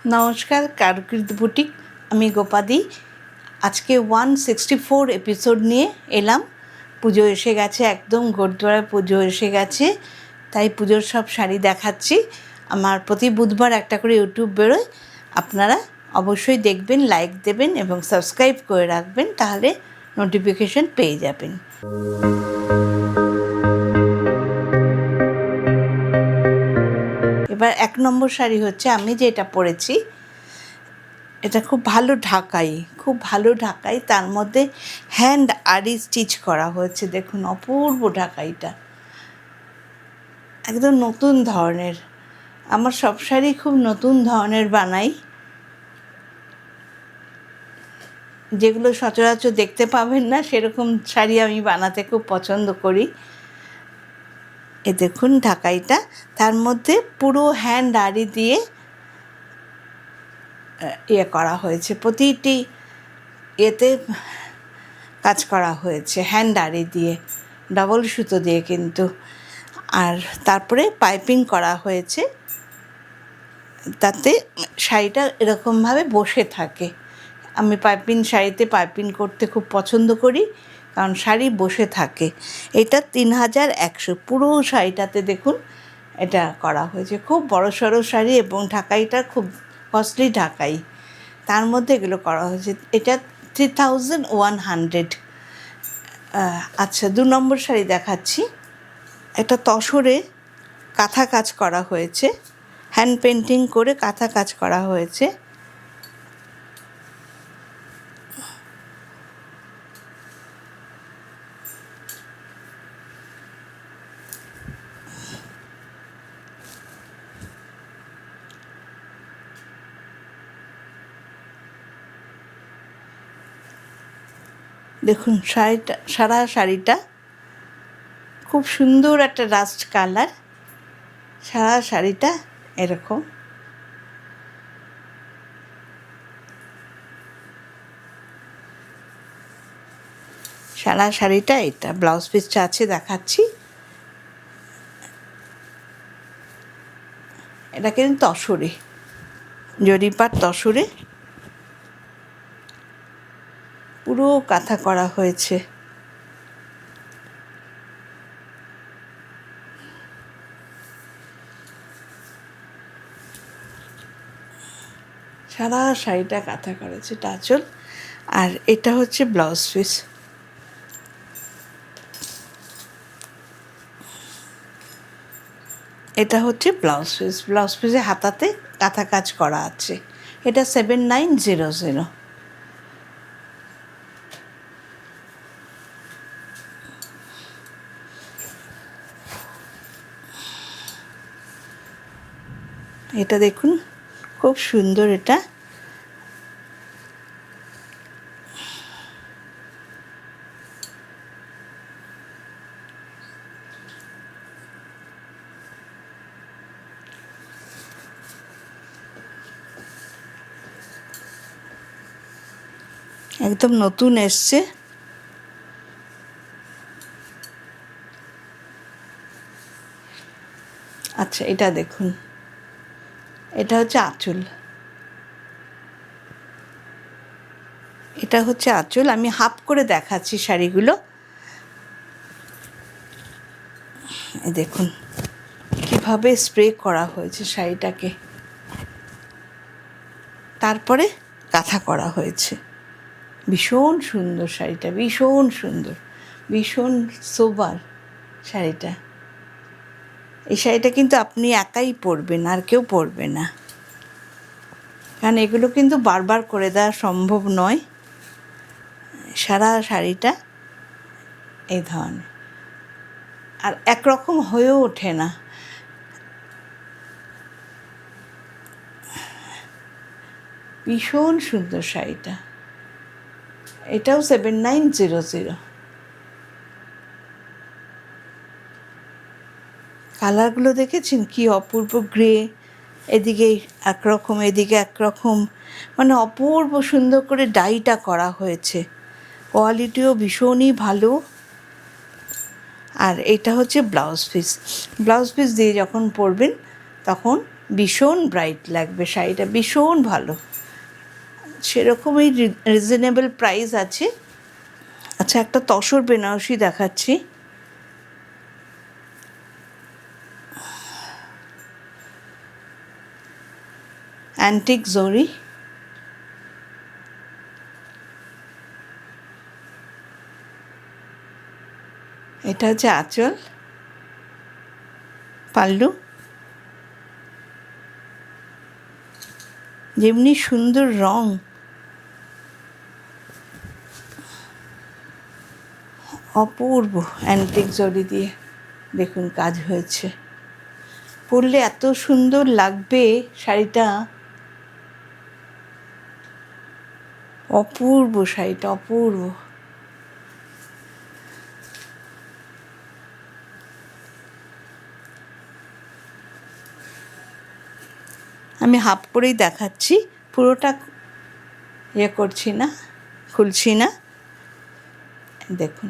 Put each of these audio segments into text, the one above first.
নমস্কার, কারুকৃতি বুটিক। আমি গোপাদি। আজকে 164 এপিসোড নিয়ে এলাম। পুজো এসে গেছে, একদম গোরদোয়ারে পুজো এসে গেছে, তাই পুজোর সব শাড়ি দেখাচ্ছি। আমার প্রতি বুধবার একটা করে ইউটিউব বেরোয়, আপনারা অবশ্যই দেখবেন, লাইক দেবেন এবং সাবস্ক্রাইব করে রাখবেন, তাহলে নোটিফিকেশন পেয়ে যাবেন। এবার 1 নম্বর শাড়ি হচ্ছে আমি যেটা পরেছি, এটা খুব ভালো ঢাকাই, তার মধ্যে হ্যান্ড আরি স্টিচ করা হয়েছে। দেখুন, অপূর্ব ঢাকাইটা, একদম নতুন ধরনের। আমার সব শাড়ি খুব নতুন ধরনের বানাই, যেগুলো সচরাচর দেখতে পাবেন না, সেরকম শাড়ি আমি বানাতে খুব পছন্দ করি। এ দেখুন ঢাকাইটা, তার মধ্যে পুরো হ্যান্ড আরি দিয়ে করা হয়েছে, প্রতিটি এতে কাজ করা হয়েছে হ্যান্ড আরি দিয়ে, ডাবল সুতো দিয়ে কিন্তু। আর তারপরে পাইপিং করা হয়েছে, তাতে শাড়িটা এরকমভাবে বসে থাকে। আমি শাড়িতে পাইপিং করতে খুব পছন্দ করি, কারণ শাড়ি বসে থাকে। এটা 3100, পুরো শাড়িটাতে দেখুন এটা করা হয়েছে। খুব বড়সড় শাড়ি এবং ঢাকাইটা খুব কস্টলি ঢাকাই, তার মধ্যে এগুলো করা হয়েছে। এটা 3100। আচ্ছা, 2 নম্বর শাড়ি দেখাচ্ছি। এটা তসরে কাঁথা কাজ করা হয়েছে, হ্যান্ড পেন্টিং করে কাঁথা কাজ করা হয়েছে। দেখুন সারা শাড়িটা খুব সুন্দর একটা রাস্ট কালার। সারা শাড়িটা এরকম। সারা শাড়িটা এটা ব্লাউজ পিসটা আছে, দেখাচ্ছি। এটা কিন্তু তসরে, জরিপার তসরে পুরো কাঁথা করা হয়েছে। সারা শাড়িটা কাঁথা করেছে, টাচল। আর এটা হচ্ছে ব্লাউজ পিস। এটা হচ্ছে ব্লাউজ পিসে হাতাতে কাঁথা কাজ করা আছে। এটা 7900। এটা দেখুন, খুব সুন্দর। এটা একদম নতুন এসছে। আচ্ছা, এটা দেখুন, এটা হচ্ছে আঁচল। এটা হচ্ছে আঁচল। আমি হাফ করে দেখাচ্ছি শাড়িগুলো। দেখুন কিভাবে স্প্রে করা হয়েছে শাড়িটাকে, তারপরে কাঁথা করা হয়েছে। ভীষণ সুন্দর শাড়িটা, ভীষণ সুন্দর, ভীষণ সোবার শাড়িটা। এই শাড়িটা কিন্তু আপনি একাই পরবেন, আর কেউ পরবে না, কারণ এগুলো কিন্তু বারবার করে দেওয়া সম্ভব নয়। সারা শাড়িটা এই ধরনের, আর একরকম হয়েও ওঠে না। ভীষণ সুন্দর শাড়িটা। এটাও 7900। কালারগুলো দেখেছেন কি অপূর্ব! গ্রে, এদিকে একরকম, এদিকে একরকম, মানে অপূর্ব সুন্দর করে ডাইটা করা হয়েছে। কোয়ালিটিও ভীষণই ভালো। আর এটা হচ্ছে ব্লাউজ পিস দিয়ে যখন পরবেন তখন ভীষণ ব্রাইট লাগবে শাড়িটা, ভীষণ ভালো, সেরকমই রিজনেবল প্রাইস আছে। আচ্ছা, একটা তসর বেনারসি দেখাচ্ছি। অ্যান্টিক জরি, এটা হচ্ছে আঁচল, পাল্লু। যেমনি সুন্দর রং, অপূর্ব অ্যান্টিক জরি দিয়ে দেখুন কাজ হয়েছে। পরলে এত সুন্দর লাগবে শাড়িটা, অপূর্ব শাড়িটা, অপূর্ব। আমি হাফ করেই দেখাচ্ছি, পুরোটা করছি না, খুলছি না। দেখুন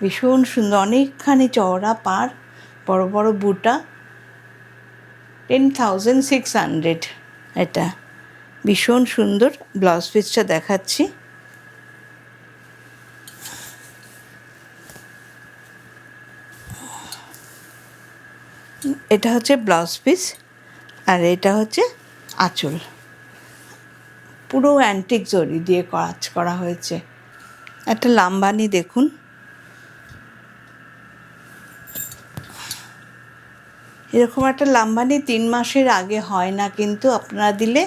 ভীষণ সুন্দর, অনেকখানি চওড়া পাড়, বড় বড় বুটা, 10,600 এটা। ভীষণ সুন্দর। ব্লাউজ পিসটা দেখাচ্ছি। এটা হচ্ছে ব্লাউজ পিস, আর এটা হচ্ছে আঁচল। পুরো অ্যান্টিক জরি দিয়ে কাজ করা হয়েছে। একটা লাম্বানি দেখুন, এরকম একটা লাম্বানি 3 মাসের আগে হয় না, কিন্তু আপনারা দিলে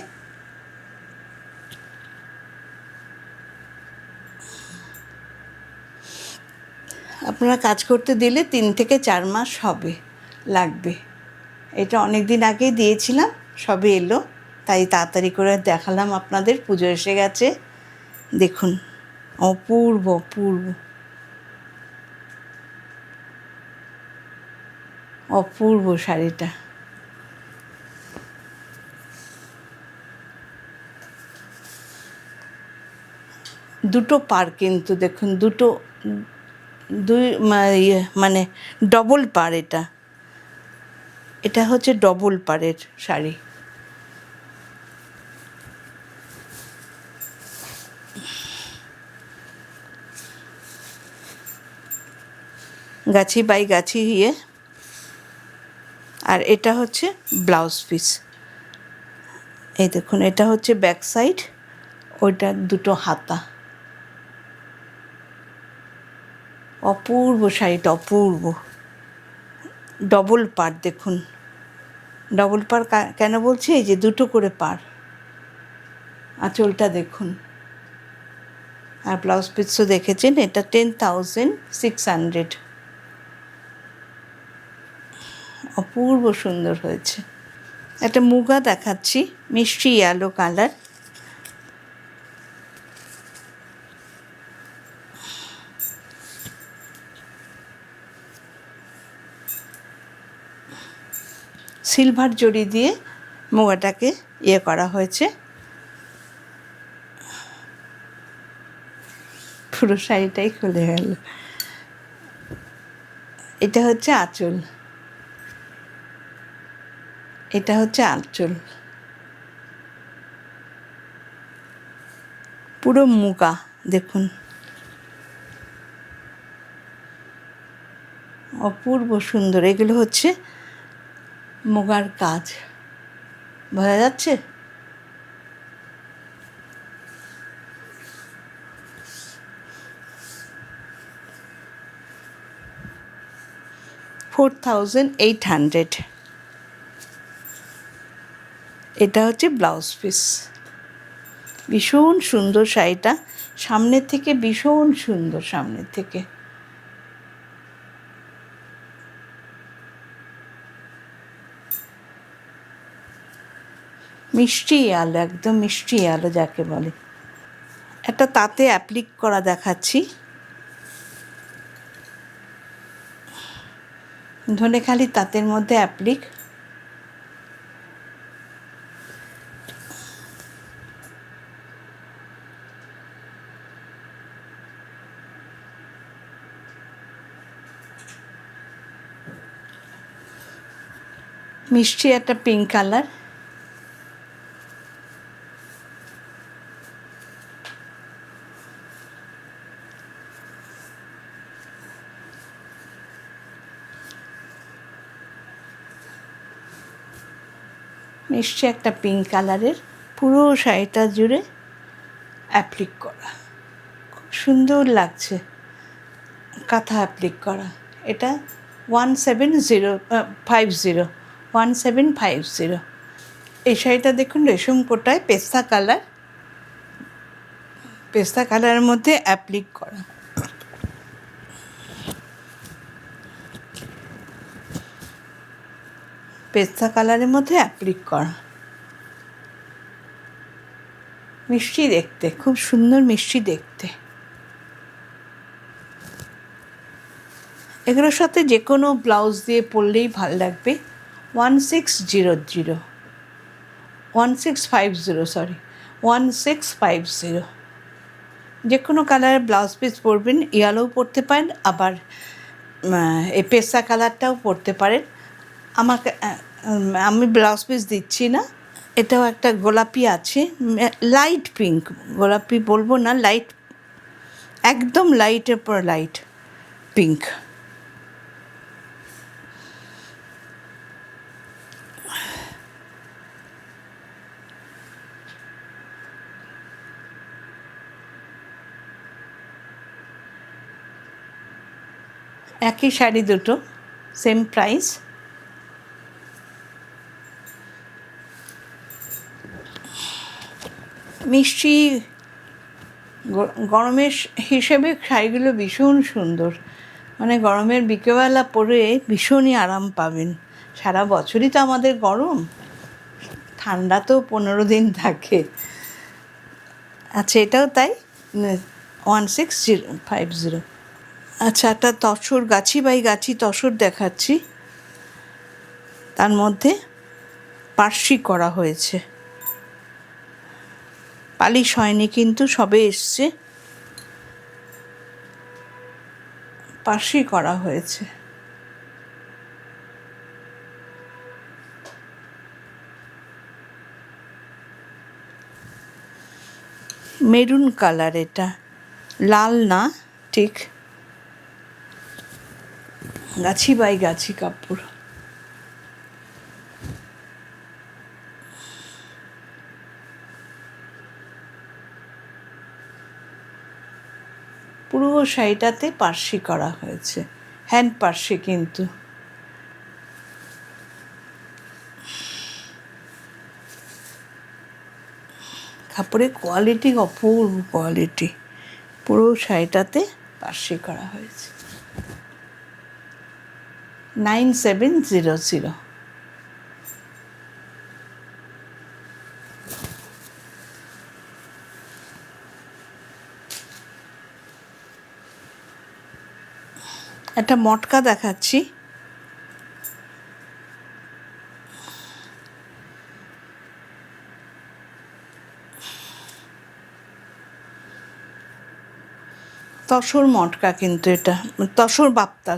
আপনারা কাজ করতে দিলে 3 থেকে 4 মাস হবে, লাগবে। এটা অনেক দিন আগেই দিয়েছিলাম, সবে এলো, তাই তাড়াতাড়ি করে দেখালাম আপনাদের। পুজো এসে গেছে, দেখুন অপূর্ব অপূর্ব অপূর্ব শাড়িটা। দুটো পাড় কিন্তু দেখুন, মানে ডবল পাড়। এটা হচ্ছে ডবল পাড়ের শাড়ি। গাছি বাই গাছি আর এটা হচ্ছে ব্লাউজ পিস। এই দেখুন, এটা হচ্ছে ব্যাক সাইড, ওইটা দুটো হাতা। অপূর্ব শাড়িটা, অপূর্ব। ডবল পাড় দেখুন, ডবল পাড় কেন বলছি, এই যে দুটো করে পাড়। আঁচলটা দেখুন, আর ব্লাউজ পিসও দেখেছেন, এটা 10,600। অপূর্ব সুন্দর হয়েছে। একটা মুগা দেখাচ্ছি, মিষ্টি ইয়েলো কালার। সিলভার জড়ি দিয়ে মুগাটাকে করা হয়েছে। পুরো শাড়িটাই খুলে গেল। এটা হচ্ছে আঁচল, এটা হচ্ছে আঁচল, পুরো মুগা দেখুন, অপূর্ব সুন্দর। এগুলো হচ্ছে মুগার কাজ, বোঝা যাচ্ছে? $4,800। এটা হচ্ছে ব্লাউজ পিস। ভীষণ সুন্দর শাড়িটা, সামনের থেকে ভীষণ সুন্দর, সামনের থেকে। মিষ্টি আলো, একদম মিষ্টি আলো যাকে বলে। একটা তাতে অ্যাপ্লিক করা দেখাচ্ছি। ধনেখালি তাঁতের মধ্যে অ্যাপ্লিক। মিষ্টি একটা পিঙ্ক কালার, মিষ্টি একটা পিঙ্ক কালারের পুরো শাড়িটা জুড়ে অ্যাপ্লিক করা, খুব সুন্দর লাগছে, কাঁথা অ্যাপ্লিক করা। এটা 1750 এই শাড়িটা দেখুন রেশম কোটায় পেস্তা কালার, পেস্তা কালারের মধ্যে অ্যাপ্লিক করা। পেস্তা কালারের মধ্যে অ্যাপ্লিক করা, মিষ্টি দেখতে, খুব সুন্দর মিষ্টি দেখতে। এগুলোর সাথে যে কোনো ব্লাউজ দিয়ে পরলেই ভাল লাগবে। 1650 যে কোনো কালারের ব্লাউজ পিস পরবেন, ইয়েলোও পরতে পারেন, আবার এই পেস্তা কালারটাও পরতে পারেন। আমি ব্লাউজ পিস দিচ্ছি না। এটাও একটা গোলাপি আছে, লাইট পিঙ্ক, গোলাপি বলবো না, লাইট, একদম লাইটের পর লাইট পিঙ্ক। একই শাড়ি দুটো, সেম প্রাইস। মিষ্টি গরমের হিসেবে শাড়িগুলো ভীষণ সুন্দর, মানে গরমের বিকেলবেলা পরে ভীষণই আরাম পাবেন। সারা বছরই তো আমাদের গরম, ঠান্ডা তো 15 দিন থাকে। আচ্ছা, এটাও তাই, 1650। আচ্ছা, একটা তসর, গাছি বাই গাছি তসর দেখাচ্ছি, তার মধ্যে পার্সি করা হয়েছে, পালিশ হয়নি কিন্তু সবে এসছে, পার্সি করা হয়েছে। মেরুন কালার, এটা লাল না ঠিক, গাছি বাই গাছি কাপড়। পুরো শাড়িটাতে পার্সি করা হয়েছে, হ্যান্ড পার্সি কিন্তু। কাপড়ের কোয়ালিটি অপূর্ব কোয়ালিটি, পুরো শাড়িটাতে পার্সি করা হয়েছে। 9700। একটা মটকা দেখাচ্ছি, তসর মটকা কিন্তু, এটা তসর বাপ্তা,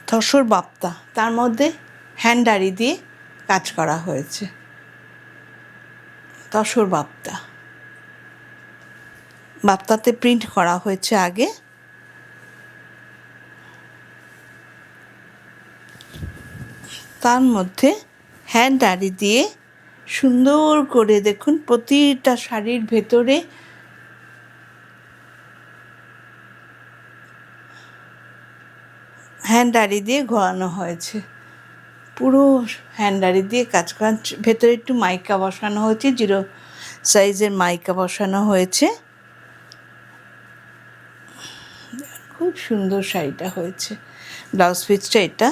তসর বাপ্তা, তার মধ্যে হ্যান্ডারি দিয়ে কাজ করা হয়েছে, তসর বাপ্তা, বাপ্তাতে প্রিন্ট করা হয়েছে আগে। তার মধ্যে হ্যান্ডারি দিয়ে সুন্দর করে দেখুন, প্রতিটা শাড়ির ভেতরে হ্যান্ডারি দিয়ে ঘোরানো হয়েছে, পুরো হ্যান্ডারি দিয়ে কাজ করা। ভেতরে একটু মাইকা বসানো হয়েছে, 0 সাইজের মাইকা বসানো হয়েছে। খুব সুন্দর শাড়িটা হয়েছে। ব্লাউজ পিসটা এটা,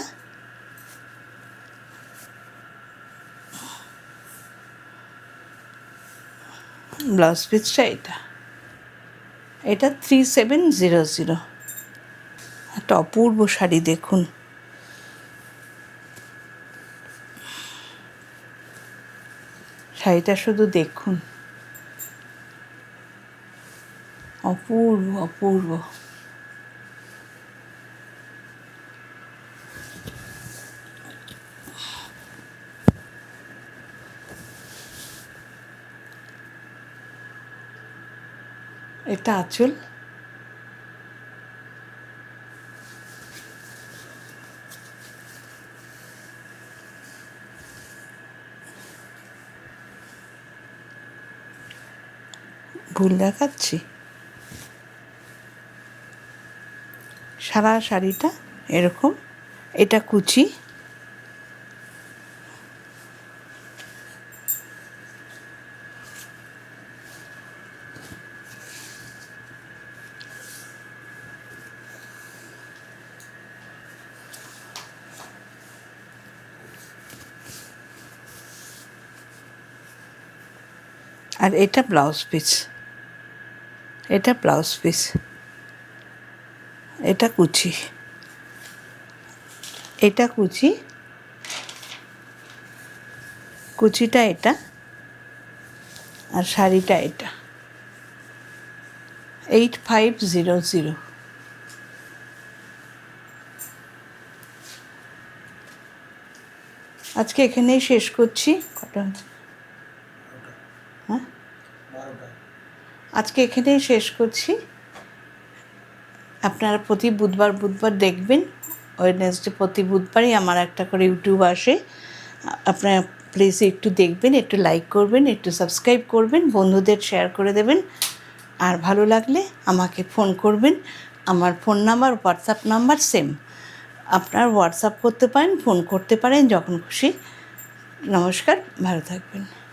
ব্লাউজ পিসটা এটা 3700। একটা অপূর্ব শাড়ি দেখুন, শাড়িটা শুধু দেখুন, অপূর্ব অপূর্ব। এটা আঁচল, ভুল দেখাচ্ছি, সারা শাড়িটা এরকম। এটা কুচি, আর এটা ব্লাউজ পিস, এটা ব্লাউজ পিস, এটা কুচি, এটা কুচি, কুচিটা এটা, আর শাড়িটা এটা। 8500। আজকে এখানেই শেষ করছি। কটা? হ্যাঁ, আজকে এখানেই শেষ করছি। আপনারা প্রতি বুধবার দেখবেন। ওয়েডনেসডে প্রতি বুধবারই আমার একটা করে ইউটিউব আসে। আপনারা প্লিজ একটু দেখবেন, একটু লাইক করবেন, একটু সাবস্ক্রাইব করবেন, বন্ধুদের শেয়ার করে দেবেন। আর ভালো লাগলে আমাকে ফোন করবেন। আমার phone number, WhatsApp number same. আপনারা হোয়াটসঅ্যাপ করতে পারেন, ফোন করতে পারেন যখন খুশি। নমস্কার, ভালো থাকবেন।